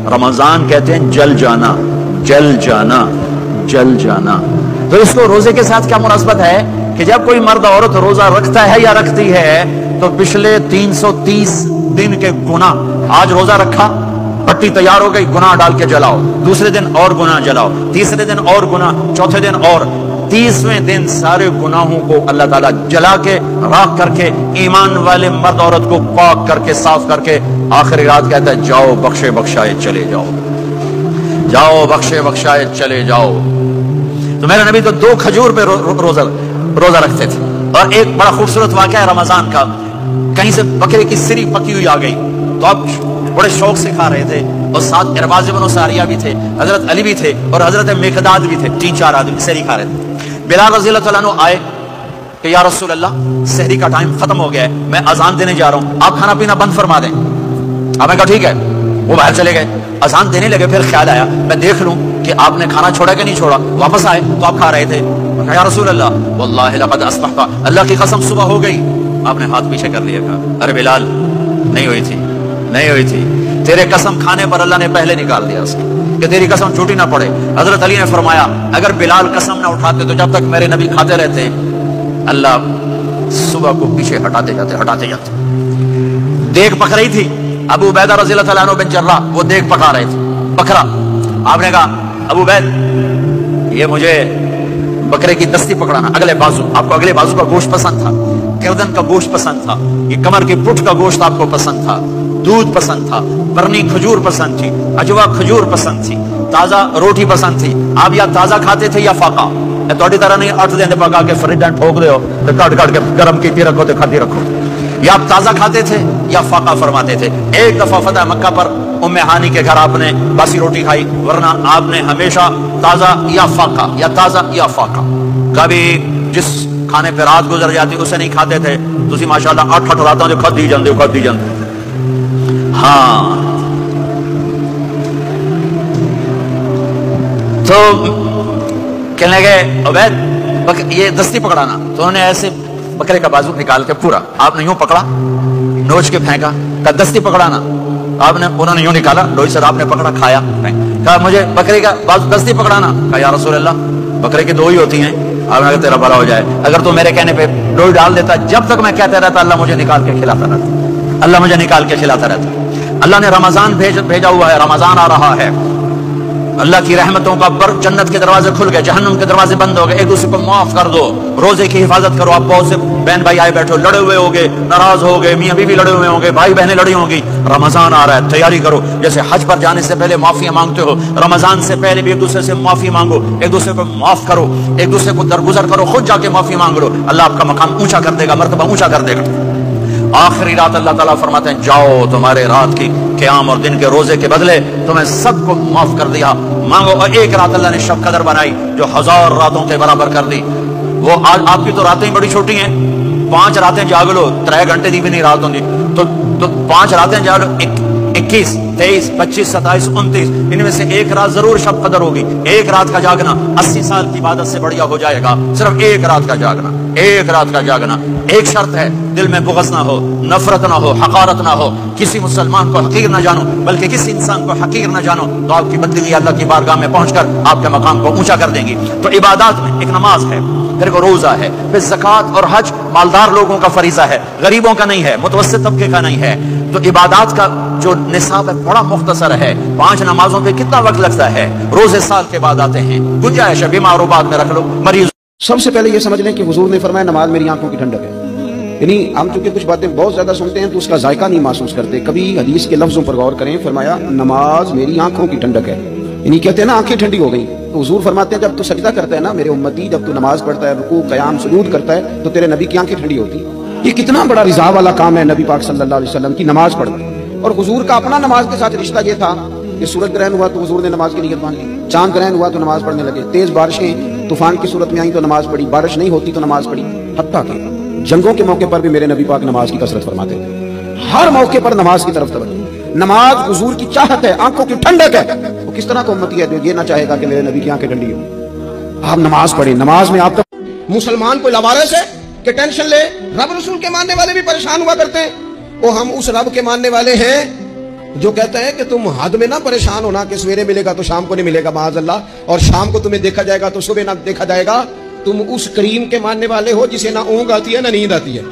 رمضان کہتے ہیں جل جانا، جل جانا، جل جانا۔ تو اس کو روزے کے ساتھ کیا مناسبت ہے کہ جب کوئی مرد عورت روزہ رکھتا ہے یا رکھتی ہے تو پچھلے 330 دن کے گناہ، آج روزہ رکھا، پٹی تیار ہو گئی، گناہ ڈال کے جلاؤ، دوسرے دن اور گناہ جلاؤ، تیسرے دن اور گناہ، چوتھے دن اور، 30ویں دن سارے گناہوں کو اللہ تعالیٰ جلا کے راکھ کر کے ایمان والے مرد عورت کو پاک کر کے صاف کر کے آخری رات کہتا ہے جاؤ بخشے بخشائے چلے جاؤ، جاؤ بخشے بخشائے چلے جاؤ۔ تو میرے نبی تو 2 کھجور پہ روزہ رکھتے تھے۔ اور ایک بڑا خوبصورت واقعہ ہے رمضان کا، کہیں سے بکرے کی سری پکی ہوئی آ گئی تو اب بڑے شوق سے کھا رہے تھے، اور ساتھ ارباز بن ساریہ بھی تھے، حضرت علی بھی تھے اور حضرت مقداد بھی تھے، 3-4 آدمی سحری کھا رہے تھے۔ بلال رضی اللہ تعالیٰ عنہ آئے کہ یا رسول اللہ سحری کا ٹائم ختم ہو گیا ہے، میں اذان دینے جا رہا ہوں، آپ کھانا پینا بند فرما دیں۔ آپ نے کہا ٹھیک ہے، وہ باہر چلے گئے، اذان دینے لگے، پھر خیال آیا میں دیکھ لوں کہ آپ نے کھانا چھوڑا کہ نہیں چھوڑا، واپس آئے تو آپ کھا رہے تھے۔ یا رسول اللہ واللہ لقد اصبحت، اللہ کی قسم صبح ہو گئی۔ آپ نے ہاتھ پیچھے کر لیا، کہا ارے بلال نہیں ہوئی تھی، نہیں ہوئی تھی، تیرے قسم کھانے پر اللہ نے پہلے نکال دیا اس کہ تیری قسم جھوٹی نہ پڑے۔ حضرت علی نے فرمایا اگر بلال قسم نہ اٹھاتے تو جب تک میرے نبی کھاتے رہتے اللہ صبح کو پیچھے ہٹاتے جاتے۔ دیگ پک رہی تھی، ابو عبیدہ رضی اللہ تعالیٰ عنہ بن جراح وہ دیگ پکا رہے تھے، بکرا۔ آپ نے کہا ابو عبید یہ مجھے بکرے کی دستی پکڑانا، اگلے بازو، آپ کو اگلے بازو کا گوشت پسند تھا، گردن کا گوشت پسند تھا، یہ کمر کی پٹھ کا گوشت آپ کو پسند تھا، دودھ پسند تھا، برنی کھجور پسند تھی، اجوا کھجور پسند تھی، تازہ روٹی پسند تھی۔ آپ یا تازہ کھاتے تھے یا فاقہ، توڑی طرح نہیں 8 دن پکا کے فریج ڈنٹ ٹھوک دے ہو تو کاٹ کے گرم کیتی رکھو تو کھاتی رکھو، یا آپ تازہ کھاتے تھے یا فاقہ فرماتے تھے۔ ایک دفعہ فتح مکہ پر ام ہانی کے گھر آپ نے باسی روٹی کھائی، ورنہ آپ نے ہمیشہ تازہ یا فاقہ یا تازہ یا فاقہ، کبھی جس کھانے پہ رات گزر جاتی اسے نہیں کھاتے تھے، تسی ماشاءاللہ 8 راتوں جو کھدی جاندے۔ ہاں تو کہنے لگے عبید یہ دستی پکڑانا، تو انہوں نے ایسے بکرے کا بازو نکال کے پورا آپ نے یوں پکڑا، نوچ کے پھینکا، کہا دستی پکڑانا، انہوں نے یوں نکالا، ڈوئی سے آپ نے پکڑا، کھایا، کہا مجھے بکرے کا بازو دستی پکڑانا، کہا یا رسول اللہ بکرے کی 2 ہی ہوتی ہیں، آپ نے کہا تیرا بھلا ہو جائے، اگر تو میرے کہنے پہ ڈوئی ڈال دیتا، جب تک میں کہتا رہتا اللہ مجھے نکال کے کھلاتا رہتا، اللہ مجھے نکال کے کھلاتا رہتا۔ اللہ نے رمضان بھیجا ہوا ہے، رمضان آ رہا ہے، اللہ کی رحمتوں کا پر جنت کے دروازے کھل گئے، جہنم کے دروازے بند ہو گئے، ایک دوسرے کو معاف کر دو، روزے کی حفاظت کرو۔ آپ بہت سے بہن بھائی آئے بیٹھو، لڑے ہوئے ہوگے، ناراض ہو گئے، میاں بیوی لڑے ہوئے ہوں گے، بھائی بہنیں لڑی ہوں گی، رمضان آ رہا ہے، تیاری کرو۔ جیسے حج پر جانے سے پہلے معافیاں مانگتے ہو، رمضان سے پہلے بھی ایک دوسرے سے معافی مانگو، ایک دوسرے کو معاف کرو، ایک دوسرے کو درگزر کرو، خود جا کے معافی مانگ لو، اللہ آپ کا مقام اونچا کر دے گا، مرتبہ اونچا کر دے گا۔ آخری رات اللہ تعالیٰ فرماتے ہیں جاؤ تمہارے رات کی قیام اور دن کے روزے کے بدلے تمہیں سب کو معاف کر دیا، مانگو۔ اور ایک رات اللہ نے شب قدر بنائی جو 1000 راتوں کے برابر کر دی۔ وہ آج آپ کی تو راتیں بڑی چھوٹی ہیں، 5 راتیں جاگ لو، 3 گھنٹے دی بھی نہیں رات ہوتی، تو 5 راتیں جاگ لو، 21 23 25 27 29 ان میں سے ایک رات ضرور شب قدر ہوگی۔ ایک رات کا جاگنا 80 سال کی عبادت سے بڑھیا ہو جائے گا، صرف ایک رات کا جاگنا، ایک رات کا جاگنا۔ ایک شرط ہے، دل میں بغض نہ ہو، نفرت نہ ہو، حقارت نہ ہو، کسی مسلمان کو حقیر نہ جانو بلکہ کسی انسان کو حقیر نہ جانو، تو آپ کی بندگی اللہ کی بارگاہ میں پہنچ کر آپ کے مقام کو اونچا کر دیں گی۔ تو عبادات میں ایک نماز ہے، پھر کو روزہ ہے، پھر زکوٰۃ اور حج مالدار لوگوں کا فریضہ ہے، غریبوں کا نہیں ہے، متوسط طبقے کا نہیں ہے۔ تو عبادات کا جو نصاب ہے بڑا مختصر ہے، 5 نمازوں پہ کتنا وقت لگتا ہے، روزے سال کے بعد آتے ہیں، گنجائش ہے بیمار و بعد میں رکھ لو، مریض۔ سب سے پہلے یہ سمجھ لیں کہ حضور نے فرمایا نماز میری آنکھوں کی ٹھنڈک ہے، یعنی ہم چونکہ کچھ باتیں بہت زیادہ سنتے ہیں تو اس کا ذائقہ نہیں محسوس کرتے، کبھی حدیث کے لفظوں پر غور کریں، فرمایا نماز میری آنکھوں کی ٹھنڈک ہے، یعنی کہتے ہیں نا آنکھیں ٹھنڈی ہو گئیں، تو حضور فرماتے ہیں جب تو سجدہ کرتا ہے نا میرے امتی، جب تو نماز پڑھتا ہے، رکوع قیام سجود کرتا ہے، تو تیرے نبی کی آنکھیں ٹھنڈی ہوتی۔ یہ کتنا بڑا رضا والا کام ہے نبی پاک صلی اللہ علیہ وسلم کی نماز پڑھنا۔ اور حضور کا اپنا نماز کے ساتھ رشتہ یہ تھا کہ سورج گرہن ہوا تو حضور نے نماز کی نیت مان لی، چاند گرہن ہوا تو نماز پڑھنے لگے، تیز بارشیں طوفان کی صورت میں آئیں تو نماز پڑھی، بارش نہیں ہوتی تو نماز پڑھی، حتیٰ کہ جنگوں کے موقع پر بھی میرے نبی پاک نماز کی کثرت فرماتے تھے، ہر موقع پر نماز کی طرف توجہ۔ نماز حضور کی چاہت ہے، آنکھوں کی ٹھنڈک ہے۔ وہ کس طرح کا امتی ہے جو یہ نہ چاہے گا کہ میرے نبی کی آنکھیں ٹھنڈی ہوں؟ آپ نماز پڑھیں، نماز میں آپ کا مسلمان کوئی لوارث ہے کہ ٹینشن لے؟ رب رسول کے ماننے والے بھی پریشان ہوا کرتے ہیں، وہ ہم اس رب کے ماننے والے ہیں جو کہتا ہے کہ تم حد میں نہ پریشان ہونا کہ سویرے ملے گا تو شام کو نہیں ملے گا معاذ اللہ، اور شام کو تمہیں دیکھا جائے گا تو صبح نہ دیکھا جائے گا، تم اس کریم کے ماننے والے ہو جسے نہ اونگ آتی ہے نہ نیند آتی ہے۔